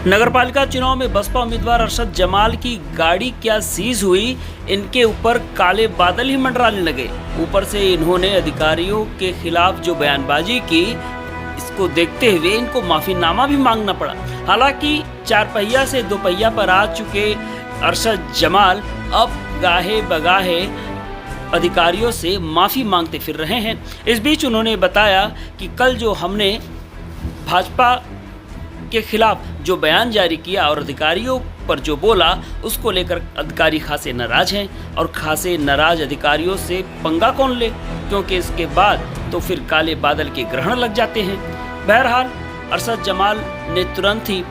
नगरपालिका चुनाव में बसपा उम्मीदवार अरशद जमाल की गाड़ी क्या सीज हुई, इनके ऊपर काले बादल ही मंडराने लगे। ऊपर से इन्होंने अधिकारियों के खिलाफ जो बयानबाजी की, इसको देखते हुए इनको माफीनामा भी मांगना पड़ा। हालांकि 4 पहिया से 2 पहिया पर आ चुके अरशद जमाल अब गाहे बगाहे अधिकारियों से माफ़ी मांगते फिर रहे हैं। इस बीच उन्होंने बताया कि कल जो हमने भाजपा के खिलाफ जो बयान जारी किया और अधिकारियों पर जो बोला, उसको लेकर अधिकारी खासे नाराज हैं और खासे नाराज अधिकारियों से पंगा कौन ले, क्योंकि इसके बाद तो फिर काले बादल के ग्रहण लग जाते हैं। बहरहाल अरशद जमाल ने तुरंत ही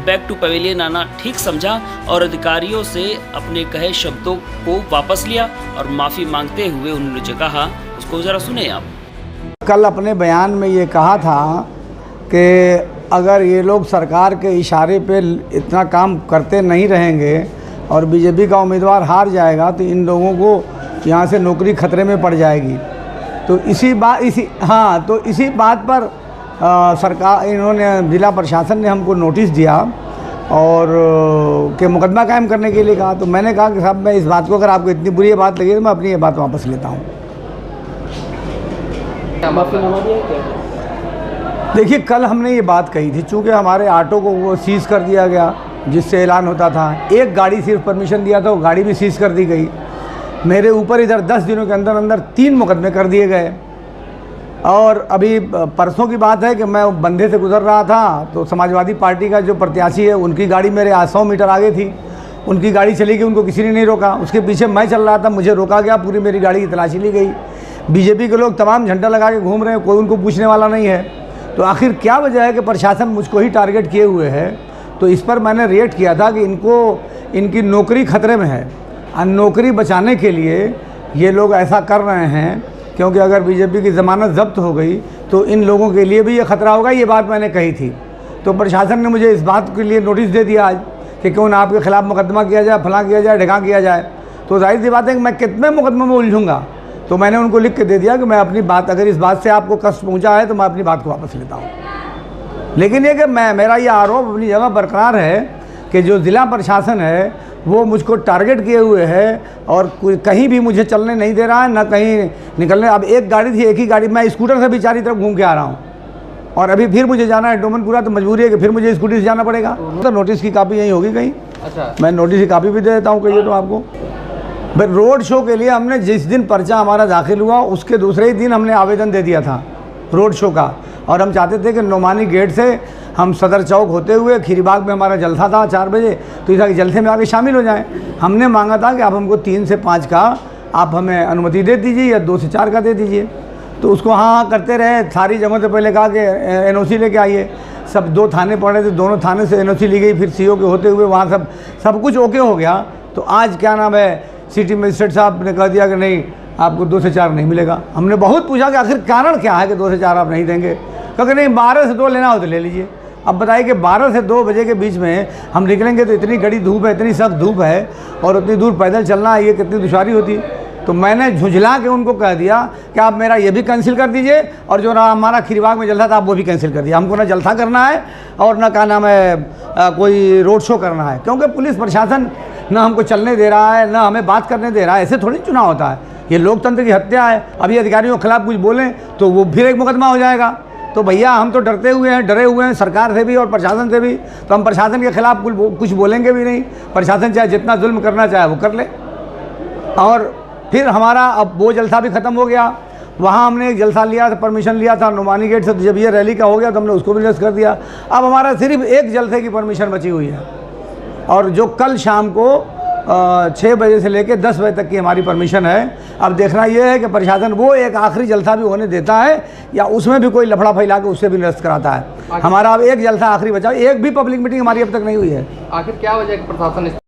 बैक टू पवेलियन आना ठीक समझा और अधिकारियों से अपने कहे शब्दों को वापस लिया और माफ़ी मांगते हुए उन्होंने जो कहा उसको ज़रा सुने आप। कल अपने बयान में ये कहा था कि अगर ये लोग सरकार के इशारे पे इतना काम करते नहीं रहेंगे और बीजेपी का उम्मीदवार हार जाएगा तो इन लोगों को यहाँ से नौकरी खतरे में पड़ जाएगी। तो इसी बात पर सरकार इन्होंने जिला प्रशासन ने हमको नोटिस दिया और के मुकदमा कायम करने के लिए कहा। तो मैंने कहा कि साहब मैं इस बात को, अगर आपको इतनी बुरी बात लगी तो मैं अपनी ये बात वापस लेता हूँ। देखिए, कल हमने ये बात कही थी, चूँकि हमारे ऑटो को वो सीज़ कर दिया गया जिससे ऐलान होता था। एक गाड़ी सिर्फ परमिशन दिया था, वो गाड़ी भी सीज़ कर दी गई। मेरे ऊपर इधर 10 दिनों के अंदर अंदर 3 मुकदमे कर दिए गए। और अभी परसों की बात है कि मैं बंधे से गुजर रहा था तो समाजवादी पार्टी का जो प्रत्याशी है उनकी गाड़ी मेरे 100 मीटर आगे थी। उनकी गाड़ी चली गई, उनको किसी ने नहीं रोका। उसके पीछे मैं चल रहा था, मुझे रोका गया, पूरी मेरी गाड़ी की तलाशी ली गई। बीजेपी के लोग तमाम झंडा लगा के घूम रहे हैं, कोई उनको पूछने वाला नहीं है। तो आखिर क्या वजह है कि प्रशासन मुझको ही टारगेट किए हुए है? तो इस पर मैंने रेट किया था कि इनकी नौकरी खतरे में है और नौकरी बचाने के लिए ये लोग ऐसा कर रहे हैं, क्योंकि अगर बीजेपी की ज़मानत जब्त हो गई तो इन लोगों के लिए भी ये खतरा होगा। ये बात मैंने कही थी। तो प्रशासन ने मुझे इस बात के लिए नोटिस दे दिया आज कि क्यों ना आपके खिलाफ मुकदमा किया जाए, फलां किया जाए, ढिकां किया जाए। तो जाहिर सी बात है कि मैं कितने मुकदमे में उलझूंगा। तो मैंने उनको लिख के दे दिया कि मैं अपनी बात, अगर इस बात से आपको कष्ट पहुंचा है तो मैं अपनी बात को वापस लेता हूं। लेकिन ये कि मेरा ये आरोप अपनी जगह बरकरार है कि जो ज़िला प्रशासन है वो मुझको टारगेट किए हुए है और कहीं भी मुझे चलने नहीं दे रहा है, ना कहीं निकलने। अब एक गाड़ी थी, एक ही गाड़ी, मैं स्कूटर से भी चारों तरफ घूम के आ रहा हूँ और अभी फिर मुझे जाना है डोमनपुरा। तो मजबूरी है कि फिर मुझे स्कूटी से जाना पड़ेगा। तो नोटिस की कापी यहीं होगी कहीं। अच्छा, मैं नोटिस की कापी भी दे देता हूँ कहिए तो आपको। भाई रोड शो के लिए हमने जिस दिन पर्चा हमारा दाखिल हुआ उसके दूसरे ही दिन हमने आवेदन दे दिया था रोड शो का। और हम चाहते थे कि नोमानी गेट से हम सदर चौक होते हुए खीरीबाग में हमारा जलसा था 4 बजे, तो इस जलसे में आके शामिल हो जाएं। हमने मांगा था कि आप हमको 3 से 5 का आप हमें अनुमति दे दीजिए या 2 से 4 का दे दीजिए। तो उसको हाँ करते रहे। सारी जगहों से पहले कहा कि NOC लेके आइए। सब 2 थाने पड़े थे, दोनों थाने से NOC ली गई। फिर CO के होते हुए वहाँ सब कुछ ओके हो गया। तो आज क्या नाम है, सिटी मजिस्ट्रेट साहब ने कह दिया कि नहीं, आपको 2 से 4 नहीं मिलेगा। हमने बहुत पूछा कि आखिर कारण क्या है कि 2 से 4 आप नहीं देंगे। क्योंकि नहीं, 12 से 2 लेना हो तो ले लीजिए। अब बताइए कि 12 से 2 बजे के बीच में हम निकलेंगे तो इतनी कड़ी धूप है, इतनी सख्त धूप है और उतनी दूर पैदल चलना, ये कितनी दुश्वारी होती। तो मैंने झुंझला के उनको कह दिया कि आप मेरा ये भी कैंसिल कर दीजिए और जो ना हमारा खीरीबाग में जलसा था आप वो भी कैंसिल कर दिया। हमको ना जलसा करना है और ना क्या नाम है कोई रोड शो करना है, क्योंकि पुलिस प्रशासन ना हमको चलने दे रहा है, ना हमें बात करने दे रहा है। ऐसे थोड़ी चुनाव होता है, ये लोकतंत्र की हत्या है। अभी अधिकारियों के खिलाफ कुछ बोलें तो वो फिर एक मुकदमा हो जाएगा। तो भैया हम तो डरे हुए हैं सरकार से भी और प्रशासन से भी। तो हम प्रशासन के खिलाफ कुछ बोलेंगे भी नहीं। प्रशासन चाहे जितना जुल्म करना चाहे वो कर ले। और फिर हमारा अब वो जलसा भी ख़त्म हो गया। वहाँ हमने एक जलसा लिया था, परमिशन लिया था नोमानी गेट से। तो जब ये रैली का हो गया तो हमने उसको भी रद्द कर दिया। अब हमारा सिर्फ एक जलसे की परमिशन बची हुई है और जो कल शाम को 6 बजे से लेकर 10 बजे तक की हमारी परमिशन है। अब देखना यह है कि प्रशासन वो एक आखिरी जलसा भी होने देता है या उसमें भी कोई लफड़ा फैला के उससे भी निरस्त कराता है। हमारा अब एक जलसा आखिरी बचा, एक भी पब्लिक मीटिंग हमारी अब तक नहीं हुई है। आखिर क्या वजह है कि प्रशासन इस